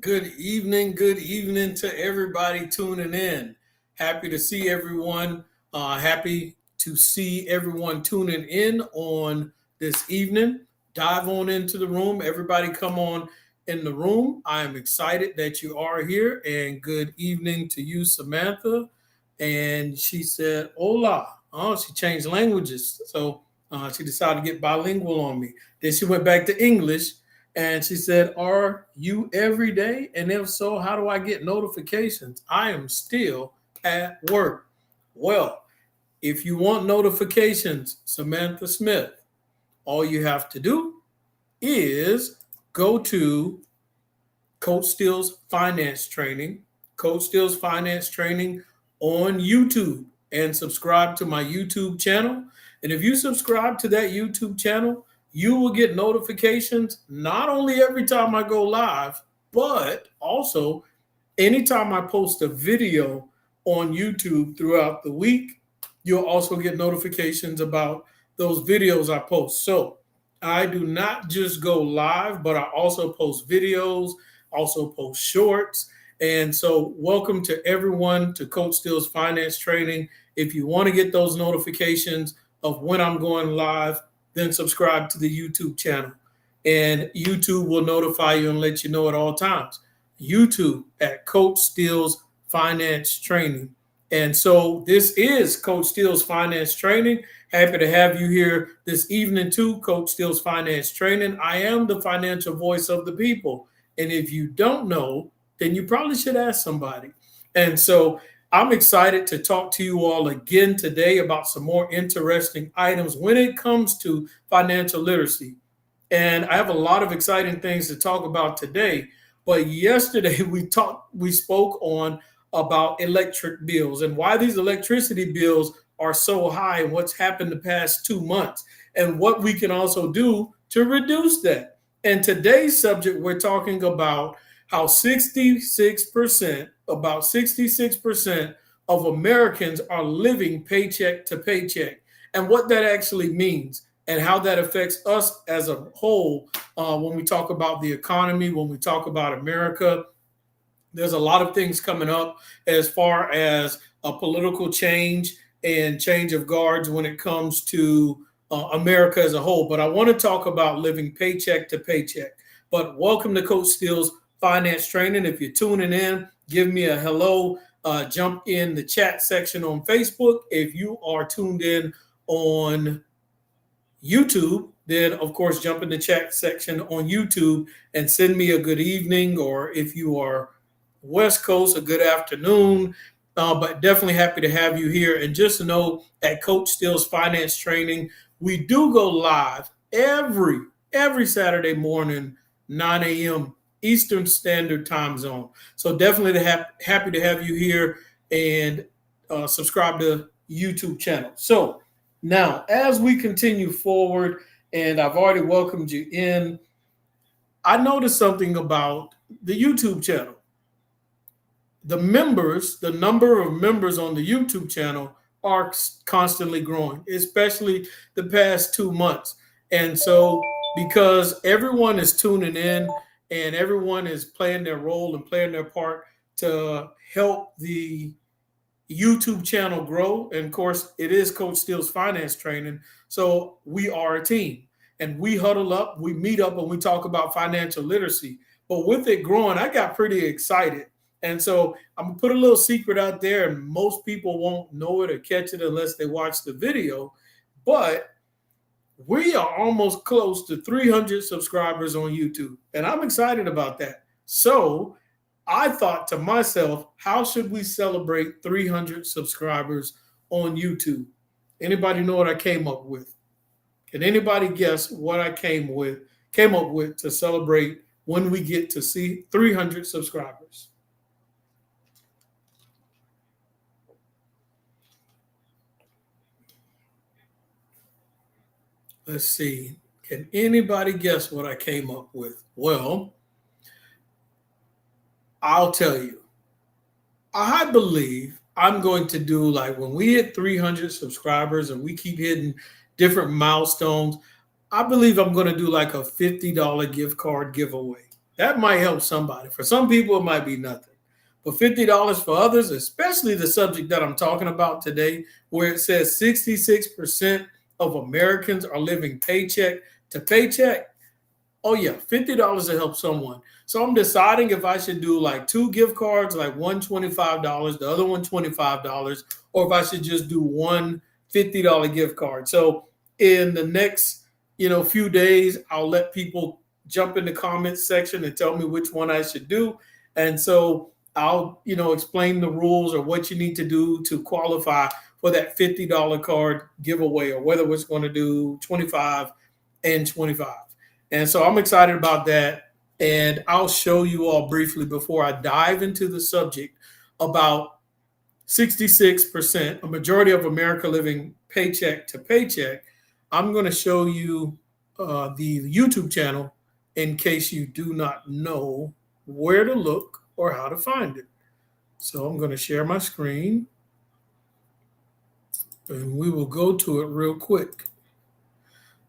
Good evening to everybody tuning in. Happy to see everyone. Happy to see everyone tuning in on this evening. Dive on into the room. Everybody come on in the room. I am excited that you are here. And good evening to you, Samantha. And she said, hola. Oh, she changed languages. So she decided to get bilingual on me. Then she went back to English and she said, are you every day? And if so, how do I get notifications? I am still at work. Well, if you want notifications, Samantha Smith, all you have to do is go to Coach Steele's Finance Training, Coach Steele's Finance Training on YouTube, and subscribe to my YouTube channel. And if you subscribe to that YouTube channel, you will get notifications not only every time I go live, but also anytime I post a video on YouTube throughout the week. You'll also get notifications about those videos I post. So I do not just go live, but I also post videos, also post shorts. And so welcome to everyone to Coach Steele's Finance Training. If you want to get those notifications of when I'm going live, then subscribe to the YouTube channel. And YouTube will notify you and let you know at all times. YouTube at Coach Steele's Finance Training. And so this is Coach Steele's Finance Training. Happy to have you here this evening too, Coach Steele's Finance Training. I am the financial voice of the people. And if you don't know, then you probably should ask somebody. And so I'm excited to talk to you all again today about some more interesting items when it comes to financial literacy. And I have a lot of exciting things to talk about today. But yesterday we spoke on about electric bills and why these electricity bills are so high and what's happened the past 2 months and what we can also do to reduce that. And today's subject, we're talking about how 66% of Americans are living paycheck to paycheck and what that actually means and how that affects us as a whole when we talk about the economy, when we talk about America. There's a lot of things coming up as far as a political change and change of guards when it comes to America as a whole. But I want to talk about living paycheck to paycheck. But welcome to Coach Steele's Finance Training. If you're tuning in, give me a hello. Jump in the chat section on Facebook. If you are tuned in on YouTube, then of course jump in the chat section on YouTube and send me a good evening, or if you are West Coast, a good afternoon. But definitely happy to have you here. And just to know, at Coach Steele's Finance Training, we do go live every Saturday morning, 9 a.m. Eastern Standard Time Zone. So definitely happy to have you here and subscribe to YouTube channel. So now, as we continue forward, and I've already welcomed you in, I noticed something about the YouTube channel. The number of members on the YouTube channel are constantly growing, especially the past 2 months. And so because everyone is tuning in and everyone is playing their role and playing their part to help the YouTube channel grow. And of course, it is Coach Steele's Finance Training. So we are a team and we huddle up, we meet up, and we talk about financial literacy. But with it growing, I got pretty excited. And so I'm going to put a little secret out there, and most people won't know it or catch it unless they watch the video. But we are almost close to 300 subscribers on YouTube, and I'm excited about that. So I thought to myself, how should we celebrate 300 subscribers on YouTube? Anybody know what I came up with? Can anybody guess what I came up with to celebrate when we get to see 300 subscribers? Let's see. Can anybody guess what I came up with? Well, I'll tell you. I believe I'm going to do, like, when we hit 300 subscribers and we keep hitting different milestones, I believe I'm going to do like a $50 gift card giveaway. That might help somebody. For some people, it might be nothing. But $50 for others, especially the subject that I'm talking about today, where it says 66% of Americans are living paycheck to paycheck. Oh yeah, $50 to help someone. So I'm deciding if I should do like two gift cards, like one $25, the other one $25, or if I should just do one $50 gift card. So in the next, few days, I'll let people jump in the comments section and tell me which one I should do. And so I'll, explain the rules or what you need to do to qualify for that $50 card giveaway, or whether it's going to do 25 and 25. And so I'm excited about that. And I'll show you all briefly before I dive into the subject about 66%, a majority of America living paycheck to paycheck. I'm going to show you the YouTube channel in case you do not know where to look or how to find it. So I'm going to share my screen and we will go to it real quick.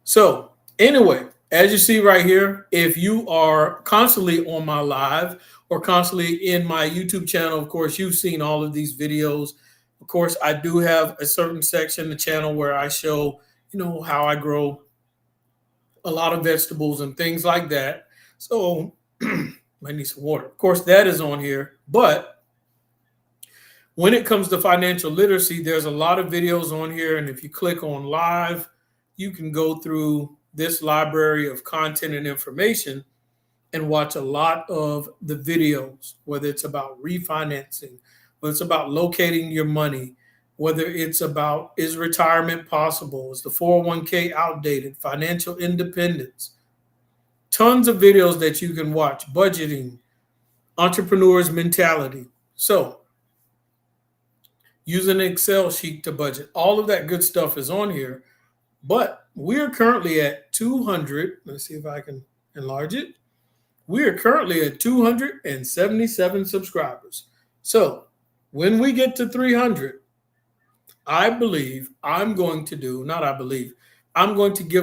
So anyway, as you see right here, if you are constantly on my live or constantly in my YouTube channel, of course, you've seen all of these videos. Of course, I do have a certain section of the channel where I show, how I grow a lot of vegetables and things like that. So I need some water. Of course, that is on here. But when it comes to financial literacy, there's a lot of videos on here. And if you click on live, you can go through this library of content and information and watch a lot of the videos, whether it's about refinancing, whether it's about locating your money, whether it's about, is retirement possible? Is the 401k outdated? Financial independence. Tons of videos that you can watch. Budgeting, entrepreneur's mentality. So use an Excel sheet to budget. All of that good stuff is on here. But we are currently at 200. Let's see if I can enlarge it. We are currently at 277 subscribers. So when we get to 300, I'm going to give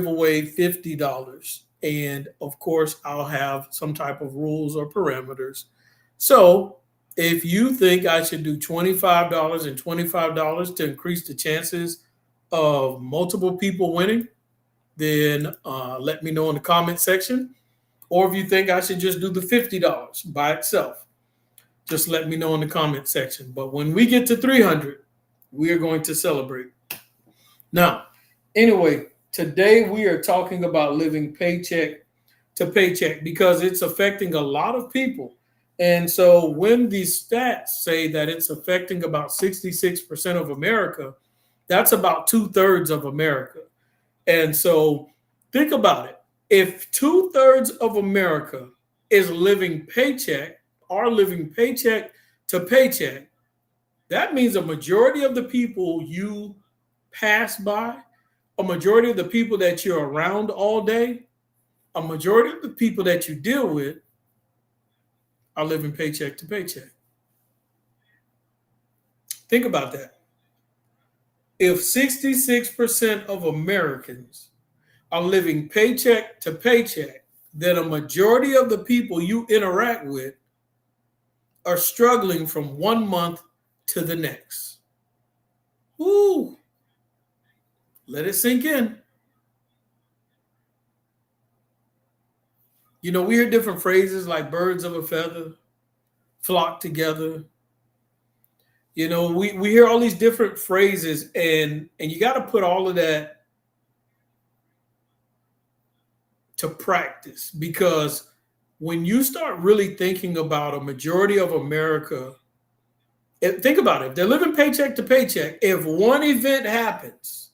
away $50. And of course, I'll have some type of rules or parameters. So if you think I should do $25 and $25 to increase the chances of multiple people winning, then let me know in the comment section. Or if you think I should just do the $50 by itself, just let me know in the comment section. But when we get to 300, we are going to celebrate. Now, anyway, today we are talking about living paycheck to paycheck because it's affecting a lot of people. And so when these stats say that it's affecting about 66% of America, that's about 2/3 of America. And so think about it. If 2/3 of America is living paycheck to paycheck, that means a majority of the people you pass by, a majority of the people that you're around all day, a majority of the people that you deal with are living paycheck to paycheck. Think about that. If 66% of Americans are living paycheck to paycheck, then a majority of the people you interact with are struggling from one month to the next. Woo! Let it sink in. We hear different phrases like birds of a feather flock together. We hear all these different phrases, and you got to put all of that to practice, because when you start really thinking about a majority of America, think about it. If they're living paycheck to paycheck, if one event happens,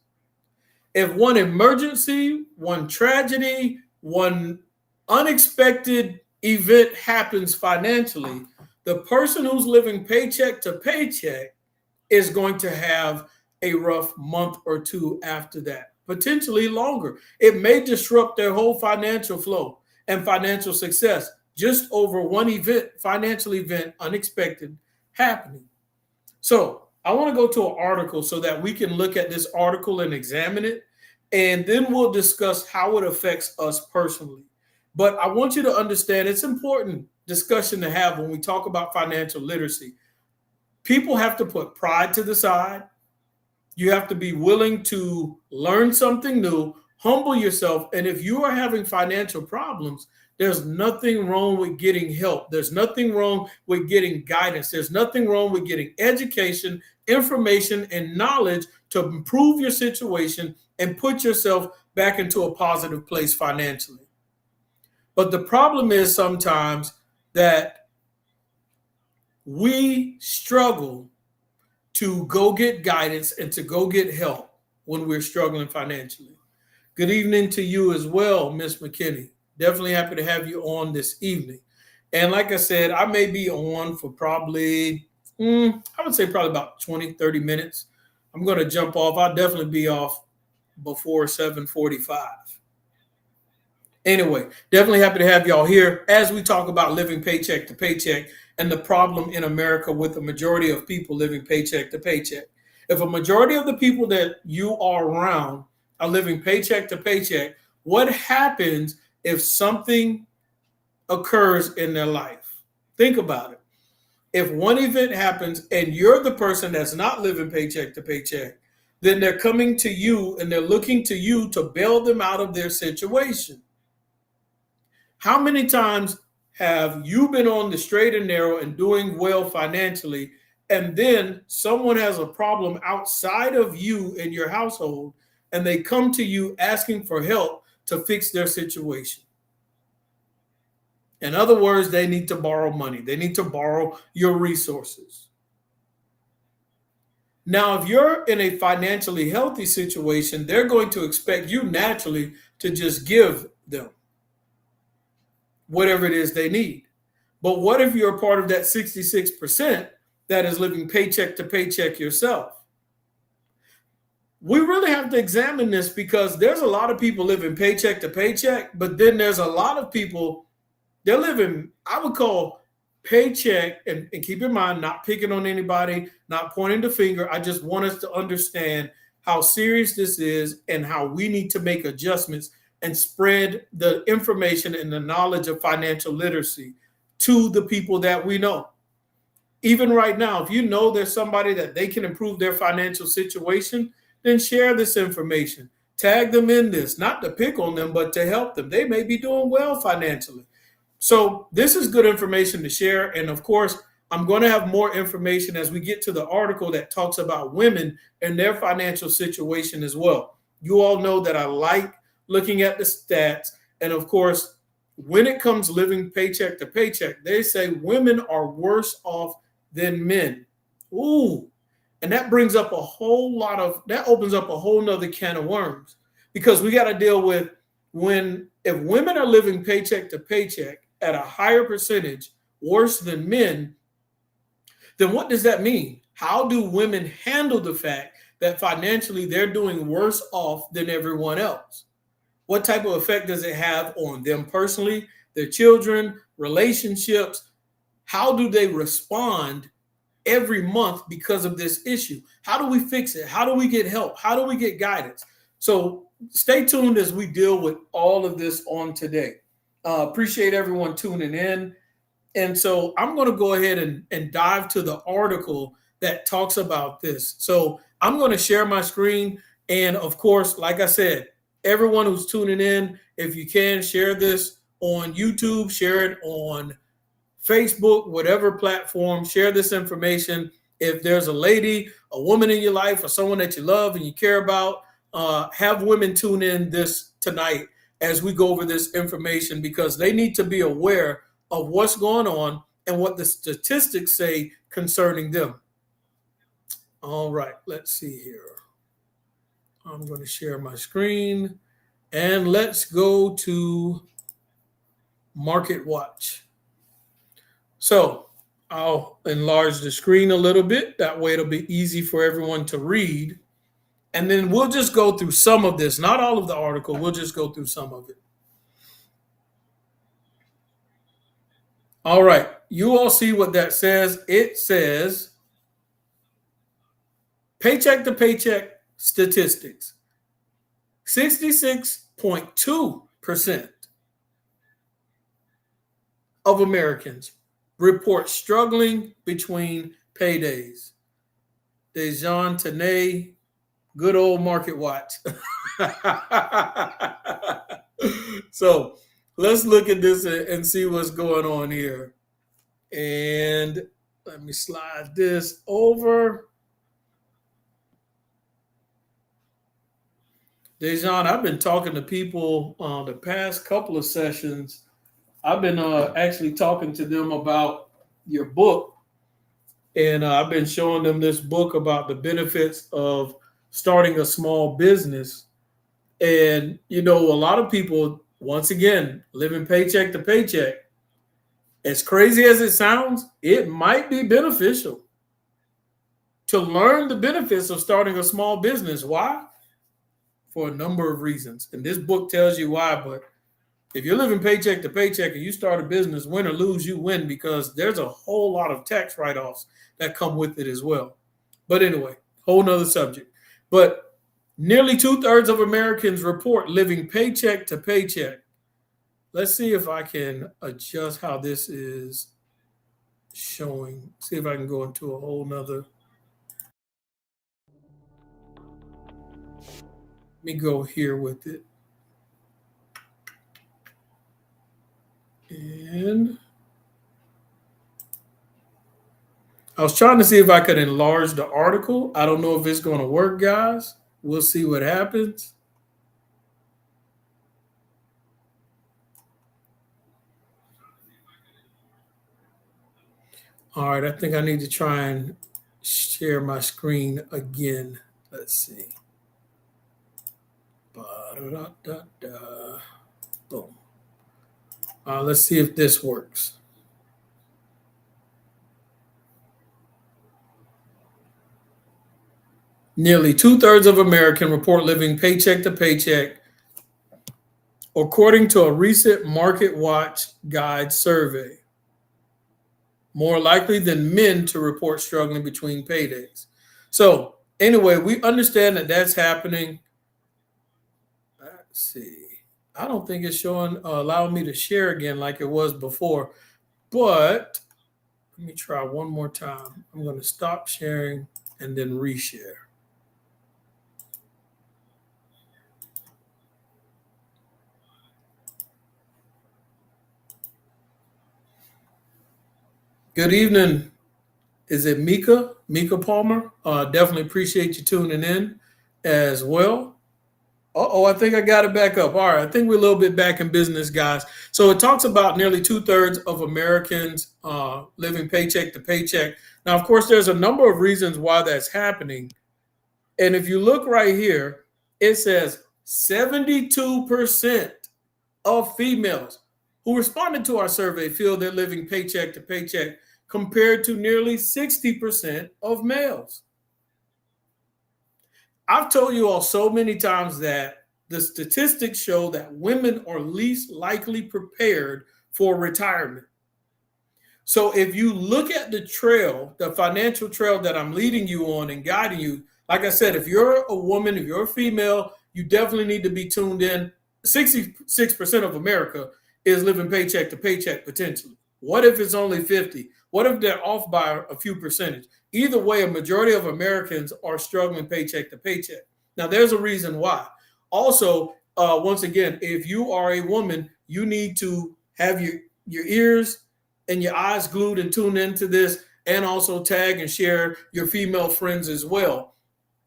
if one emergency, one tragedy, one unexpected event happens financially, the person who's living paycheck to paycheck is going to have a rough month or two after that, potentially longer. It may disrupt their whole financial flow and financial success just over one event, financial event, unexpected happening. So I want to go to an article so that we can look at this article and examine it, and then we'll discuss how it affects us personally. But I want you to understand it's important discussion to have when we talk about financial literacy. People have to put pride to the side. You have to be willing to learn something new, humble yourself. And if you are having financial problems, there's nothing wrong with getting help. There's nothing wrong with getting guidance. There's nothing wrong with getting education, information, and knowledge to improve your situation and put yourself back into a positive place financially. But the problem is sometimes that we struggle to go get guidance and to go get help when we're struggling financially. Good evening to you as well, Miss McKinney. Definitely happy to have you on this evening. And like I said, I may be on for probably, I would say probably about 20, 30 minutes. I'm going to jump off. I'll definitely be off before 7:45. Anyway, definitely happy to have y'all here as we talk about living paycheck to paycheck and the problem in America with the majority of people living paycheck to paycheck. If a majority of the people that you are around are living paycheck to paycheck, what happens if something occurs in their life? Think about it. If one event happens and you're the person that's not living paycheck to paycheck, then they're coming to you and they're looking to you to bail them out of their situation. How many times have you been on the straight and narrow and doing well financially, and then someone has a problem outside of you in your household, and they come to you asking for help to fix their situation? In other words, they need to borrow money. They need to borrow your resources. Now, if you're in a financially healthy situation, they're going to expect you naturally to just give them whatever it is they need. But what if you're a part of that 66% that is living paycheck to paycheck yourself? We really have to examine this because there's a lot of people living paycheck to paycheck, but then there's a lot of people, they're living, I would call paycheck, and keep in mind, not picking on anybody, not pointing the finger. I just want us to understand how serious this is and how we need to make adjustments and spread the information and the knowledge of financial literacy to the people that we know. Even right now, if you know there's somebody that they can improve their financial situation, then share this information. Tag them in this, not to pick on them, but to help them. They may be doing well financially. So this is good information to share. And of course, I'm going to have more information as we get to the article that talks about women and their financial situation as well. You all know that I like looking at the stats. And of course, when it comes living paycheck to paycheck, they say women are worse off than men. Ooh. And that brings up that opens up a whole nother can of worms, because we got to deal with if women are living paycheck to paycheck at a higher percentage worse than men, then what does that mean? How do women handle the fact that financially they're doing worse off than everyone else? What type of effect does it have on them personally, their children, relationships? How do they respond every month because of this issue? How do we fix it? How do we get help? How do we get guidance? So stay tuned as we deal with all of this on today. Appreciate everyone tuning in. And so I'm going to go ahead and dive to the article that talks about this. So I'm going to share my screen. And of course, like I said, everyone who's tuning in, if you can, share this on YouTube, share it on Facebook, whatever platform, share this information. If there's a lady, a woman in your life, or someone that you love and you care about, have women tune in this tonight as we go over this information, because they need to be aware of what's going on and what the statistics say concerning them. All right, let's see here. I'm going to share my screen and let's go to Market Watch. So I'll enlarge the screen a little bit. That way it'll be easy for everyone to read. And then we'll just go through some of this, not all of the article. We'll just go through some of it. All right. You all see what that says. It says paycheck to paycheck statistics. 66.2% of Americans report struggling between paydays. Dejan Tanay, good old market watch. So let's look at this and see what's going on here. And let me slide this over. Dejan, I've been talking to people the past couple of sessions. I've been actually talking to them about your book, and I've been showing them this book about the benefits of starting a small business. And, you know, a lot of people, once again, living paycheck to paycheck. As crazy as it sounds, it might be beneficial to learn the benefits of starting a small business. Why? For a number of reasons. And this book tells you why. But if you're living paycheck to paycheck and you start a business, win or lose, you win, because there's a whole lot of tax write-offs that come with it as well. But anyway, whole nother subject. But nearly 2/3 of Americans report living paycheck to paycheck. Let's see if I can adjust how this is showing. See if I can go into a whole nother. Let me go here with it. And I was trying to see if I could enlarge the article. I don't know if it's going to work, guys. We'll see what happens. All right, I think I need to try and share my screen again. Let's see. Ba-da-da-da-da. Boom. Let's see if this works. Nearly 2/3 of Americans report living paycheck to paycheck, according to a recent Market Watch Guide survey. More likely than men to report struggling between paydays. So anyway, we understand that that's happening. Let's see. I don't think it's showing, allowing me to share again like it was before. But let me try one more time. I'm going to stop sharing and then reshare. Good evening. Is it Mika? Mika Palmer? Definitely appreciate you tuning in as well. Oh, I think I got it back up. All right, I think we're a little bit back in business, guys. So it talks about nearly 2/3 of Americans living paycheck to paycheck. Now, of course, there's a number of reasons why that's happening. And if you look right here, it says 72% of females who responded to our survey feel they're living paycheck to paycheck, compared to nearly 60% of males. I've told you all so many times that the statistics show that women are least likely prepared for retirement. So if you look at the trail, the financial trail that I'm leading you on and guiding you, like I said, if you're a woman, if you're a female, you definitely need to be tuned in. 66% of America is living paycheck to paycheck potentially. What if it's only 50? What if they're off by a few percentage? Either way, a majority of Americans are struggling paycheck to paycheck. Now, there's a reason why. Also, once again, if you are a woman, you need to have your ears and your eyes glued and tuned into this, and also tag and share your female friends as well,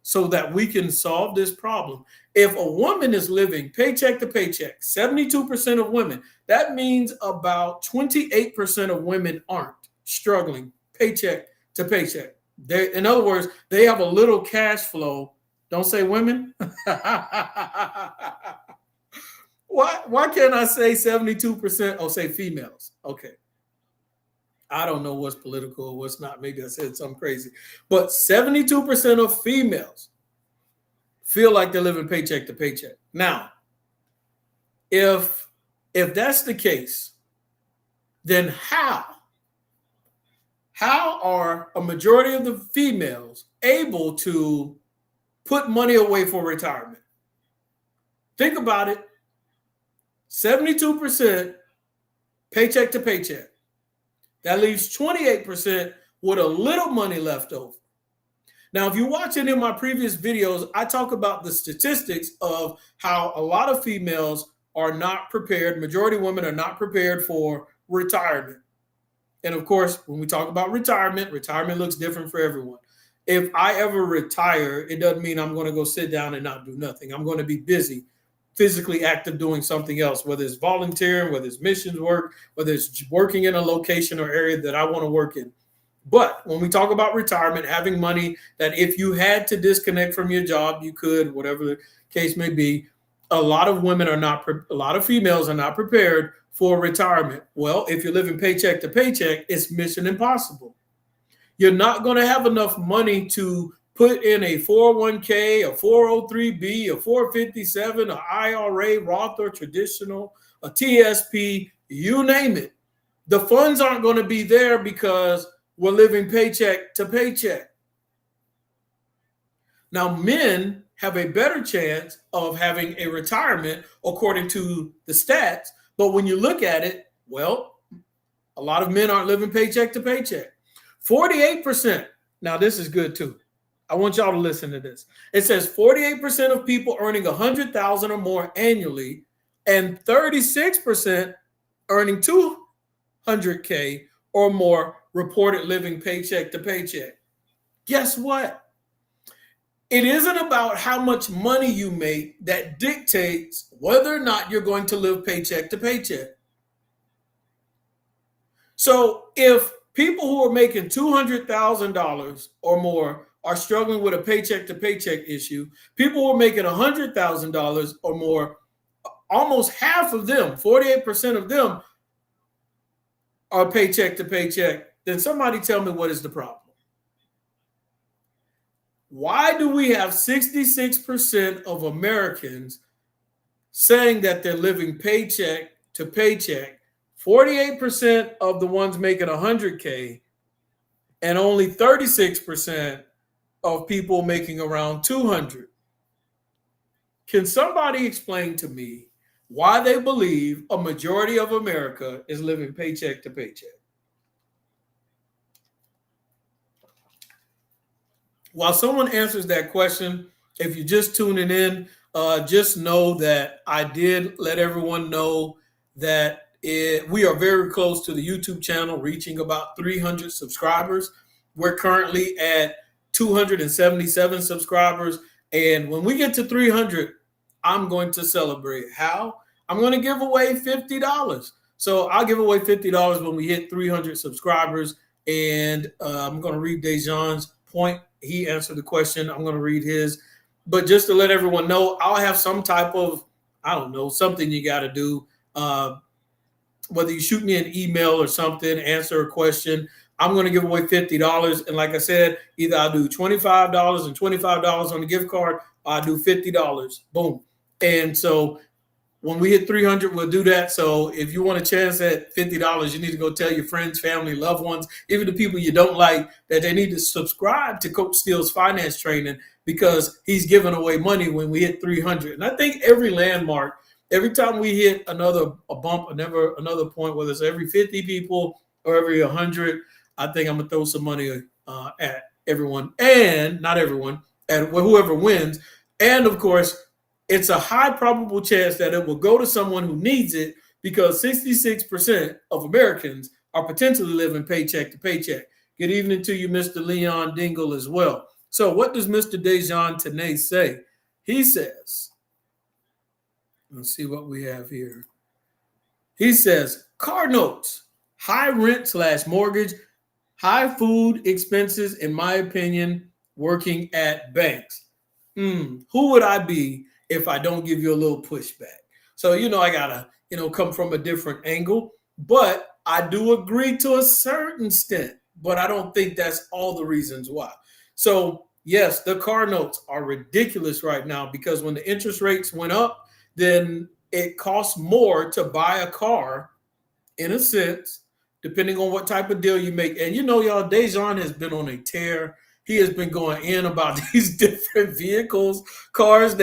so that we can solve this problem. If a woman is living paycheck to paycheck, 72% of women, that means about 28% of women aren't struggling paycheck to paycheck. In other words, they have a little cash flow. Don't say women. Why can't I say 72%? Oh, say females. Okay. I don't know what's political or what's not. Maybe I said something crazy. But 72% of females feel like they're living paycheck to paycheck. Now, if that's the case, then how are a majority of the females able to put money away for retirement? Think about it. 72% paycheck to paycheck. That leaves 28% with a little money left over. Now, if you watch any of my previous videos, I talk about the statistics of how a lot of females are not prepared, majority of women are not prepared for retirement. And of course, when we talk about retirement, retirement looks different for everyone. If I ever retire, it doesn't mean I'm going to go sit down and not do nothing. I'm going to be busy, physically active doing something else, whether it's volunteering, whether it's missions work, whether it's working in a location or area that I want to work in. But when we talk about retirement, having money that if you had to disconnect from your job, you could, whatever the case may be, a lot of women are not, a lot of females are not prepared for retirement. Well, if you're living paycheck to paycheck, it's mission impossible. You're not going to have enough money to put in a 401k, a 403b, a 457, an IRA, Roth or traditional, a TSP, you name it. The funds aren't going to be there because we're living paycheck to paycheck. Now, men have a better chance of having a retirement according to the stats. But when you look at it, well, a lot of men aren't living paycheck to paycheck. 48%. Now, this is good too. I want y'all to listen to this. It says 48% of people earning $100,000 or more annually, and 36% earning $200K or more reported living paycheck to paycheck. Guess what? It isn't about how much money you make that dictates whether or not you're going to live paycheck to paycheck. So if people who are making $200,000 or more are struggling with a paycheck to paycheck issue, people who are making $100,000 or more, almost half of them, 48% of them, are paycheck to paycheck, then somebody tell me what is the problem. Why do we have 66% of Americans saying that they're living paycheck to paycheck, 48% of the ones making $100K, and only 36% of people making around $200K? Can somebody explain to me why they believe a majority of America is living paycheck to paycheck? While someone answers that question, if you're just tuning in, just know that I did let everyone know that we are very close to the YouTube channel, reaching about 300 subscribers. We're currently at 277 subscribers. And when we get to 300, I'm going to celebrate. How? I'm going to give away $50. So I'll give away $50 when we hit 300 subscribers. And I'm going to read Dejan's point. He answered the question. I'm going to read his. But just to let everyone know, I'll have some type of, I don't know, something you got to do. Whether you shoot me an email or something, answer a question, I'm going to give away $50. And like I said, either I'll do $25 and $25 on the gift card, or I'll do $50. Boom. And so when we hit 300, we'll do that. So if you want a chance at $50, you need to go tell your friends, family, loved ones, even the people you don't like, that they need to subscribe to Coach Steele's finance training, because he's giving away money when we hit 300. And I think every landmark, every time we hit a bump, another point, whether it's every 50 people or every 100, I think I'm going to throw some money at everyone, and not everyone, at whoever wins. And of course, it's a high probable chance that it will go to someone who needs it, because 66% of Americans are potentially living paycheck to paycheck. Good evening to you, Mr. Leon Dingle, as well. So what does Mr. Dejan Tanay say? He says, let's see what we have here. He says, car notes, high rent / mortgage, high food expenses, in my opinion, working at banks. Who would I be if I don't give you a little pushback? So, I got to, come from a different angle, but I do agree to a certain extent, but I don't think that's all the reasons why. So yes, the car notes are ridiculous right now, because when the interest rates went up, then it costs more to buy a car, in a sense, depending on what type of deal you make. And y'all, Dejan has been on a tear. He has been going in about these different vehicles, cars